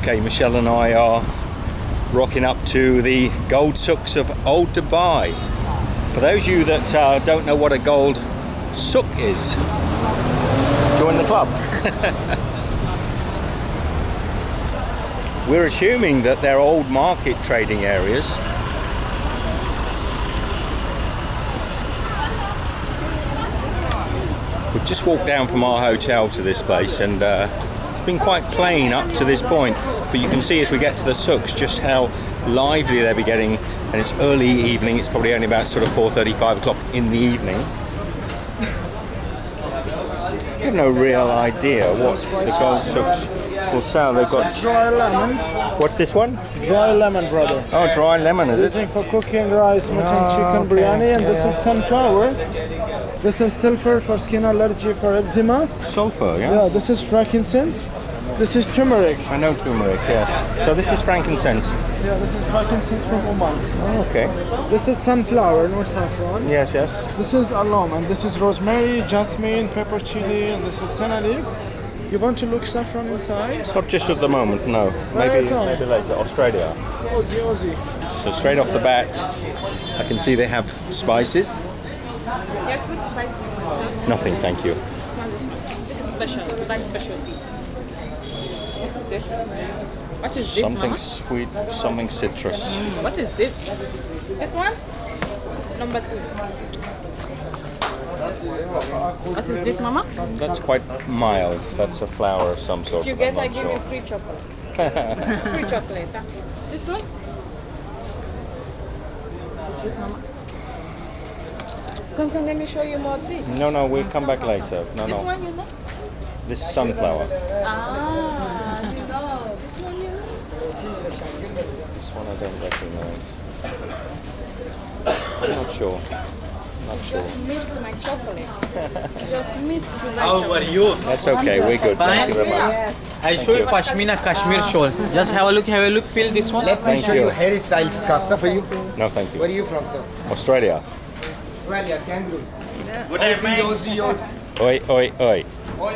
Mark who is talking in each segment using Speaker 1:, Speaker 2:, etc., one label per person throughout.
Speaker 1: Okay, Michelle and I are rocking up to the gold souks of Old Dubai. For those of you that don't know what a gold souk is, join the club. We're assuming that they're old market trading areas. We've just walked down from our hotel to this place, and it's been quite plain up to this point, but you can see as we get to the souks just how lively they'll be getting, and it's early evening. It's probably only about sort of 4:30, 5 o'clock in the evening. I have no real idea what the gold souks will sell. They've got
Speaker 2: dry lemon.
Speaker 1: What's this one?
Speaker 2: Dry lemon, brother.
Speaker 1: Oh, dry lemon, is it?
Speaker 2: Using for cooking rice, mutton, chicken, biryani, and this is sunflower. This is sulfur for skin allergy, for eczema.
Speaker 1: Sulfur, yeah?
Speaker 2: Yeah, this is frankincense. This is turmeric.
Speaker 1: I know turmeric, yes. So this is frankincense.
Speaker 2: Yeah, this is frankincense from Oman.
Speaker 1: Oh, okay.
Speaker 2: This is sunflower, not saffron.
Speaker 1: Yes, yes.
Speaker 2: This is alum, and this is rosemary, jasmine, pepper, chili, and this is senna leaf. You want to look saffron inside?
Speaker 1: Not just at the moment, no. Maybe later. Australia.
Speaker 2: Aussie.
Speaker 1: So straight off the bat, I can see they have spices.
Speaker 3: Yes, with spicy.
Speaker 1: Nothing, thank you.
Speaker 3: This is special, Dubai specialty. What is this? What is this,
Speaker 1: Something
Speaker 3: Mama?
Speaker 1: sweet, something citrus.
Speaker 3: What is this? This one? Number 2. What is this, Mama?
Speaker 1: That's quite mild. That's a flower of some sort.
Speaker 3: If you get, I give you free chocolate. Free chocolate. Huh? This one? What is this, Mama? Come, let me show you more. See?
Speaker 1: No, we'll come back later.
Speaker 3: This one, you know?
Speaker 1: This sunflower.
Speaker 3: Ah, you know. This one, you know?
Speaker 1: This one I don't recognize. I'm not sure.
Speaker 3: Just missed my chocolates. Just missed Dubai
Speaker 4: How are you?
Speaker 1: That's okay, we're good. Thank you very much.
Speaker 3: Yes.
Speaker 4: I show you Pashmina Kashmir shawl. Just have a look, feel this one.
Speaker 5: Let me
Speaker 1: Thank
Speaker 5: show
Speaker 1: you.
Speaker 5: you hairstyle scarf for you.
Speaker 1: No, thank
Speaker 5: Where are
Speaker 1: you.
Speaker 5: you from, sir?
Speaker 1: Australia.
Speaker 5: Australia, kangaroo.
Speaker 4: Good evening.
Speaker 1: Oi, oi, oi.
Speaker 5: Oi.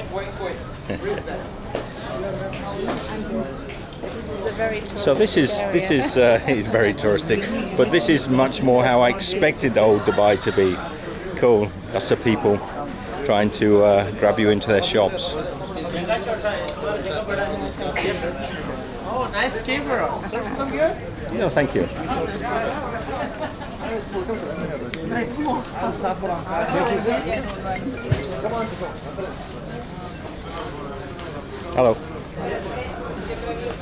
Speaker 1: So this is it's very touristic, but this is much more how I expected the old Dubai to be. Cool. Lots of people trying to grab you into their shops.
Speaker 4: Oh, nice camera. Sir, come here.
Speaker 1: No, thank you. Hello.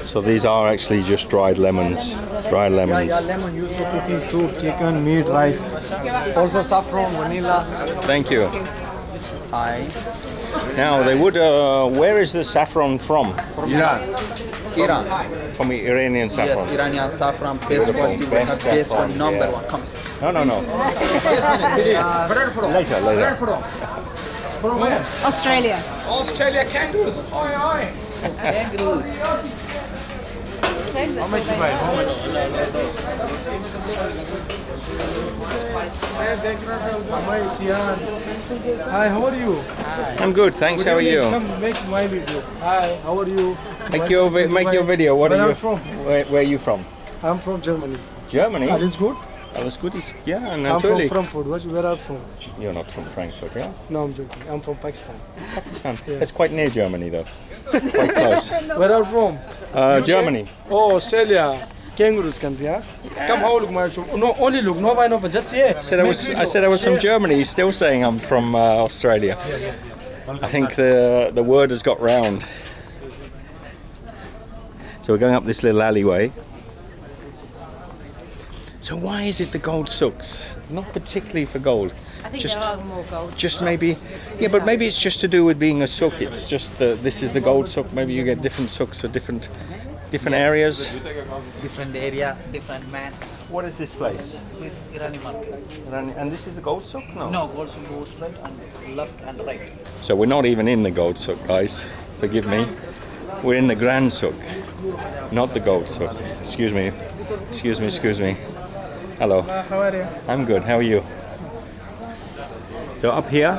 Speaker 1: So these are actually just dried lemons. Dried lemons.
Speaker 2: Yeah, lemon used for cooking soup, chicken, meat, rice. Also saffron, vanilla.
Speaker 1: Thank you.
Speaker 5: Hi.
Speaker 1: Now they would. Where is the saffron from?
Speaker 5: Iran.
Speaker 1: From the Iranian saffron.
Speaker 5: Yes, Iranian saffron, best
Speaker 1: Beautiful,
Speaker 5: quality,
Speaker 1: best
Speaker 5: best
Speaker 1: saffron,
Speaker 5: one, number
Speaker 1: yeah.
Speaker 5: one. Come, sir.
Speaker 1: No.
Speaker 5: Just a minute, please. Where from?
Speaker 1: Later.
Speaker 5: Where from? From where?
Speaker 3: Australia.
Speaker 5: Australia kangaroos. Oi. Kangaroos.
Speaker 2: How much you buy? How much? Hi, how are you?
Speaker 1: I'm good, thanks. How are you?
Speaker 2: Come make my video. Hi, how are you?
Speaker 1: Make your video. What
Speaker 2: Where
Speaker 1: are
Speaker 2: are
Speaker 1: you
Speaker 2: you from?
Speaker 1: Where are you from?
Speaker 2: I'm from Germany.
Speaker 1: Germany.
Speaker 2: That is good.
Speaker 1: Alles gut. Yeah,
Speaker 2: I'm
Speaker 1: natürlich.
Speaker 2: from Frankfurt. Where are you from?
Speaker 1: You're not from Frankfurt, yeah?
Speaker 2: No, I'm joking. I'm from Pakistan.
Speaker 1: Pakistan. It's quite near Germany, though. Quite close.
Speaker 2: Where are you from?
Speaker 1: Germany.
Speaker 2: Oh, Australia. Kangaroos country, huh? Come, how look my show? No, only look. No, why not? But just here.
Speaker 1: I said I was from Germany. He's still saying I'm from Australia. I think the word has got round. So we're going up this little alleyway. So why is it the gold souks? Not particularly for gold.
Speaker 3: I think
Speaker 1: Just-
Speaker 3: there are more gold.
Speaker 1: Just maybe, yeah, but maybe it's just to do with being a souk. It's just this is the gold souk. Maybe you get different souks for different areas.
Speaker 5: Different area, different man.
Speaker 1: What is this place?
Speaker 5: This Irani market.
Speaker 1: And this is the gold souk?
Speaker 5: No, gold should go straight and left and right.
Speaker 1: So we're not even in the gold souk, guys. Forgive me. We're in the grand souk, not the gold souk. Excuse me. Hello.
Speaker 2: How are you?
Speaker 1: I'm good. How are you? So up here.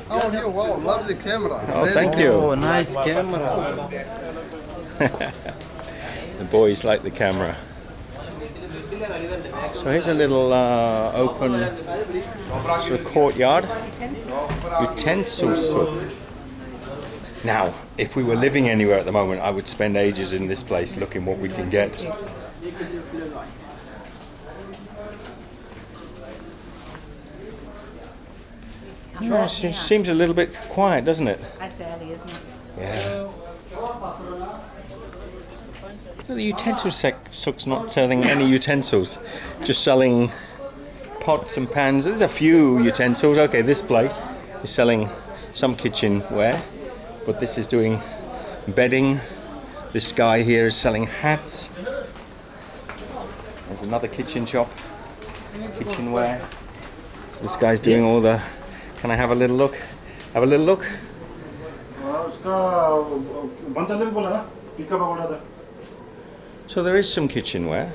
Speaker 6: How are you? Wow, lovely camera.
Speaker 1: Oh, thank you.
Speaker 5: nice camera.
Speaker 1: The boys like the camera. So here's a little open sort of courtyard. Utensil souk. Now, if we were living anywhere at the moment, I would spend ages in this place looking what we can get. Sure, it seems a little bit quiet, doesn't it?
Speaker 7: That's early, isn't it?
Speaker 1: Yeah. So the utensil souk's not selling any utensils, just selling pots and pans. There's a few utensils. Okay, this place is selling some kitchenware, but this is doing bedding. This guy here is selling hats. There's another kitchen shop, kitchenware. So this guy's doing all the... Can I have a little look? Have a little look? So there is some kitchenware,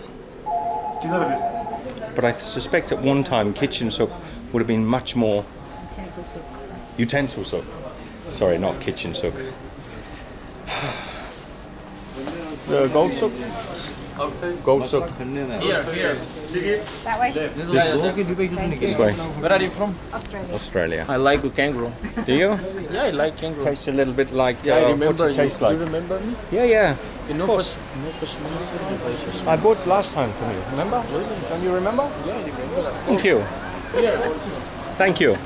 Speaker 1: but I suspect at one time kitchen souk would have been much more...
Speaker 7: Utensil souk.
Speaker 1: Utensil souk. Sorry, not kitchen souk. The gold souk? Gold souk.
Speaker 7: That way?
Speaker 1: This way.
Speaker 4: Where are you from?
Speaker 7: Australia.
Speaker 1: Australia.
Speaker 4: I like kangaroo.
Speaker 1: Do you?
Speaker 4: Yeah, I like kangaroo.
Speaker 1: Tastes a little bit like
Speaker 4: Yeah, I remember.
Speaker 1: what's it taste like?
Speaker 4: You remember me?
Speaker 1: Yeah, yeah.
Speaker 4: You know,
Speaker 1: Of course. I bought last time from you, remember? Don't you remember?
Speaker 4: Yeah, I remember.
Speaker 1: Thank you. Thank you.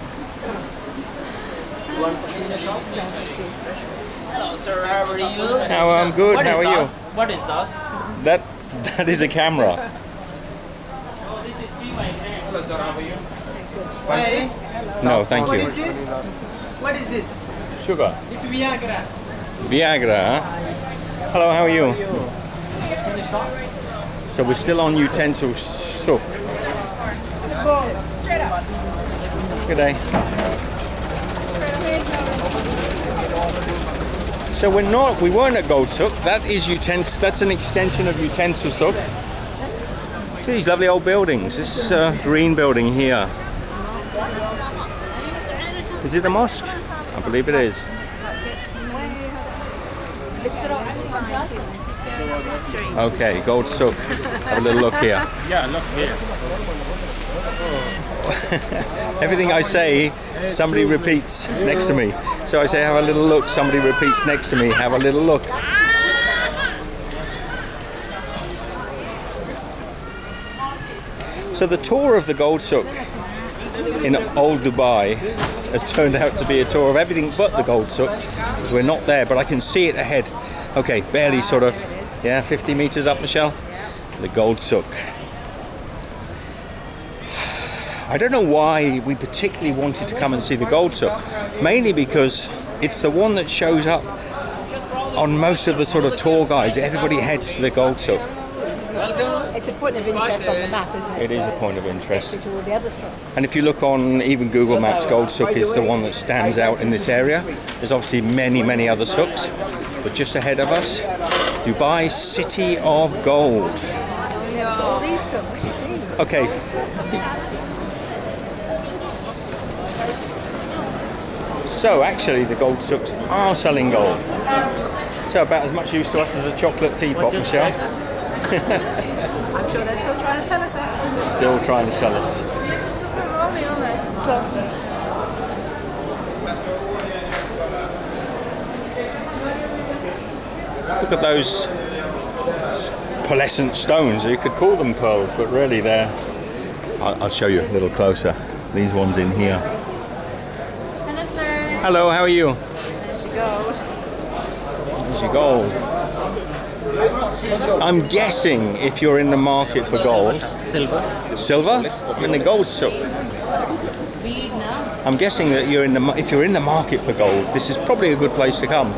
Speaker 8: Hello, sir. How are you?
Speaker 1: How I'm good. How are you?
Speaker 8: What is this?
Speaker 1: That is a camera.
Speaker 8: So this is tea, my friend. Hello, sir. How are you?
Speaker 1: No, thank you.
Speaker 4: What is this?
Speaker 1: Sugar.
Speaker 4: It's Viagra.
Speaker 1: Viagra, huh? Hello, how are you? So we're still on utensil souk. Good day. So we weren't at Gold Souk. That is that's an extension of utensil souk. Look at these lovely old buildings. This green building here. Is it a mosque? I believe it is. Okay, Gold Souk. Have a little look here.
Speaker 8: Yeah, look here.
Speaker 1: Everything I say, somebody repeats next to me. So I say, have a little look, somebody repeats next to me, have a little look. So the tour of the Gold Souk in old Dubai has turned out to be a tour of everything but the Gold Souk, because we're not there, but I can see it ahead. Okay, barely sort of, 50 meters up, Michelle. The Gold Souk. I don't know why we particularly wanted to come and see the Gold Souk, mainly because it's the one that shows up on most of the sort of tour guides. Everybody heads to the Gold Souk.
Speaker 7: It's a point of interest on the map, isn't it?
Speaker 1: It is a point of interest.
Speaker 7: To all the other souks.
Speaker 1: And if you look on even Google Maps, Gold Souk is the one that stands out in this area. There's obviously many, many other souks, but just ahead of us, Dubai City of Gold.
Speaker 7: All these souks, you see.
Speaker 1: Okay. So actually the Gold Souks are selling gold. So about as much use to us as a chocolate teapot, Michelle.
Speaker 7: I'm sure they're still trying to sell us that.
Speaker 1: They're still trying to sell us. Look at those pearlescent stones. You could call them pearls, but really they're... I'll show you a little closer. These ones in here.
Speaker 3: Hello, sir.
Speaker 1: Hello, how are you? There's your gold. I'm guessing if you're in the market for gold... Silver? You're in the Gold Souk. I'm guessing that if you're in the market for gold, this is probably a good place to come.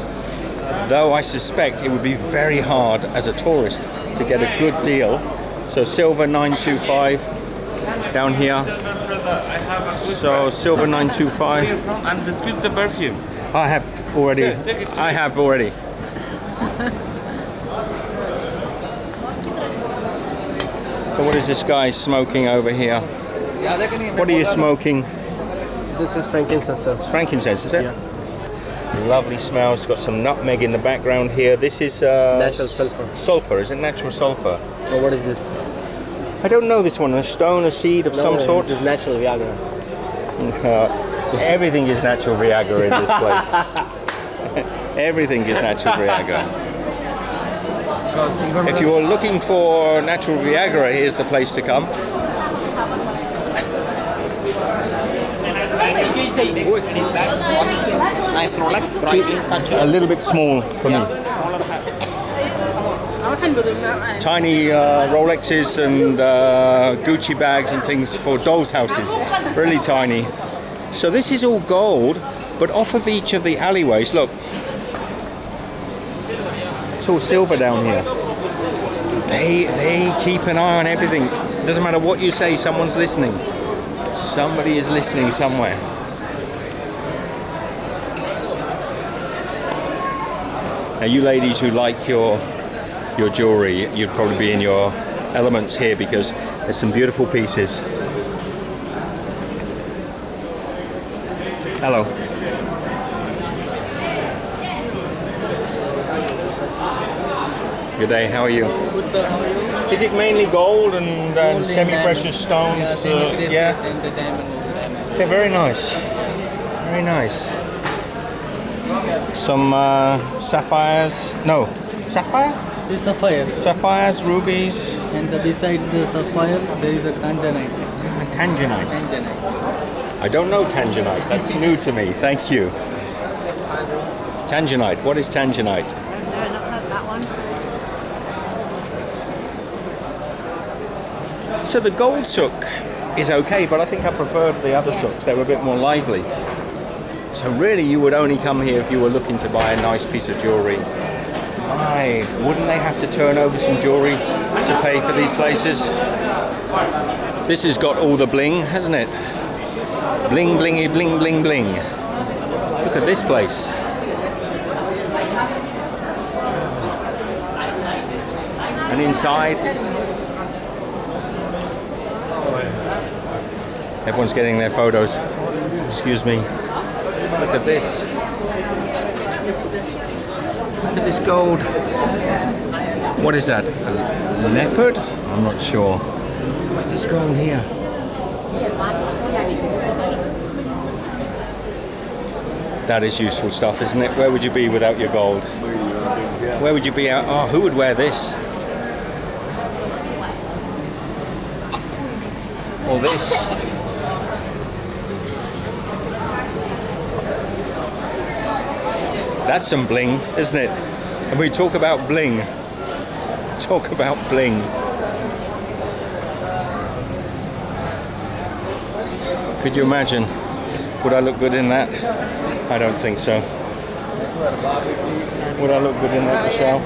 Speaker 1: Though I suspect it would be very hard as a tourist to get a good deal. So silver 925 down here. So silver 925.
Speaker 4: And this is the perfume.
Speaker 1: I have already. So what is this guy smoking over here? What are you smoking?
Speaker 2: This is frankincense, sir.
Speaker 1: Frankincense, is it?
Speaker 2: Yeah.
Speaker 1: Lovely smells. Got some nutmeg in the background here. This is
Speaker 4: Natural sulfur.
Speaker 1: Sulfur, is it natural sulfur?
Speaker 4: Oh, what is this?
Speaker 1: I don't know this one. A stone, a seed of some sort?
Speaker 4: This is natural Viagra.
Speaker 1: Everything is natural Viagra in this place. Everything is natural Viagra. If you are looking for natural Viagra, here's the place to come.
Speaker 5: Nice Rolex, brightly cut.
Speaker 1: A little bit small for me.
Speaker 5: Smaller hat.
Speaker 1: Tiny Rolexes and Gucci bags and things for dolls' houses. Really tiny. So this is all gold, but off of each of the alleyways, look. It's all silver down here. They keep an eye on everything. Doesn't matter what you say, someone's listening. Somebody is listening somewhere. Now you ladies who like your jewellery, you'd probably be in your elements here because there's some beautiful pieces. Hello. Good day, how are you?
Speaker 9: Good sir, how are you?
Speaker 1: Is it mainly gold and
Speaker 9: Gold and
Speaker 1: semi-precious stones?
Speaker 9: Yeah, semi-precious
Speaker 1: Yeah,
Speaker 9: and the diamond.
Speaker 1: they're very nice. Very nice. Some sapphires. No, sapphire?
Speaker 9: This is sapphire.
Speaker 1: Sapphires, rubies,
Speaker 9: And beside the sapphire, there is a tanzanite.
Speaker 1: tanzanite.
Speaker 9: Tanzanite.
Speaker 1: I don't know tanzanite. That's new to me. Thank you. Tanzanite. What is tanzanite? So the gold sook is okay, but I think I preferred the other sooks. They were a bit more lively. So really you would only come here if you were looking to buy a nice piece of jewellery. My, wouldn't they have to turn over some jewellery to pay for these places? This has got all the bling, hasn't it? Bling, blingy, bling, bling, bling. Look at this place. And inside, everyone's getting their photos. Excuse me. Look at this. Look at this gold. What is that? A leopard? I'm not sure. Look at this gold here. That is useful stuff, isn't it? Where would you be without your gold? Where would you be out? Oh, who would wear this? Or this? That's some bling, isn't it? And we talk about bling. Talk about bling. Could you imagine? Would I look good in that? I don't think so. Would I look good in that, Michelle?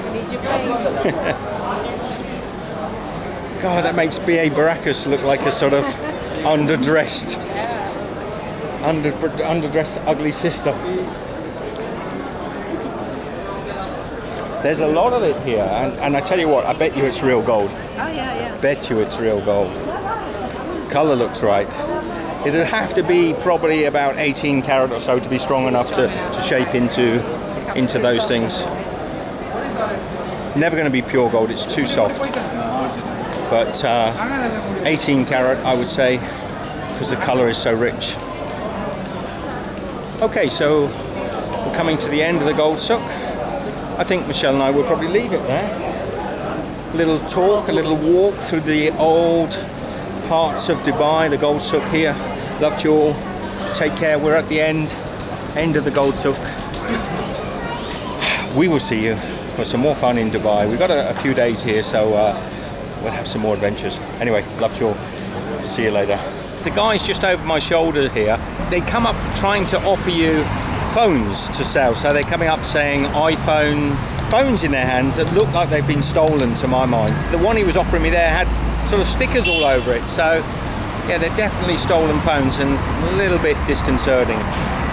Speaker 1: God, that makes B.A. Baracus look like a sort of underdressed ugly sister. There's a lot of it here, and I tell you what, I bet you it's real gold.
Speaker 7: Oh, yeah.
Speaker 1: Bet you it's real gold. Colour looks right. It'd have to be probably about 18 carat or so to be strong enough to shape into those things. Never going to be pure gold, it's too soft. But 18 carat, I would say, because the colour is so rich. Okay, so we're coming to the end of the gold sook. I think Michelle and I will probably leave it there. A little talk, a little walk through the old parts of Dubai, the gold sook here. Loved you all. Take care. We're at the end of the gold sook. We will see you for some more fun in Dubai. We've got a few days here, so we'll have some more adventures. Anyway, loved you all. See you later. The guys just over my shoulder here, they come up trying to offer you phones to sell. So they're coming up saying iPhone phones in their hands that look like they've been stolen, to my mind. The one he was offering me there had sort of stickers all over it. So yeah, they're definitely stolen phones and a little bit disconcerting.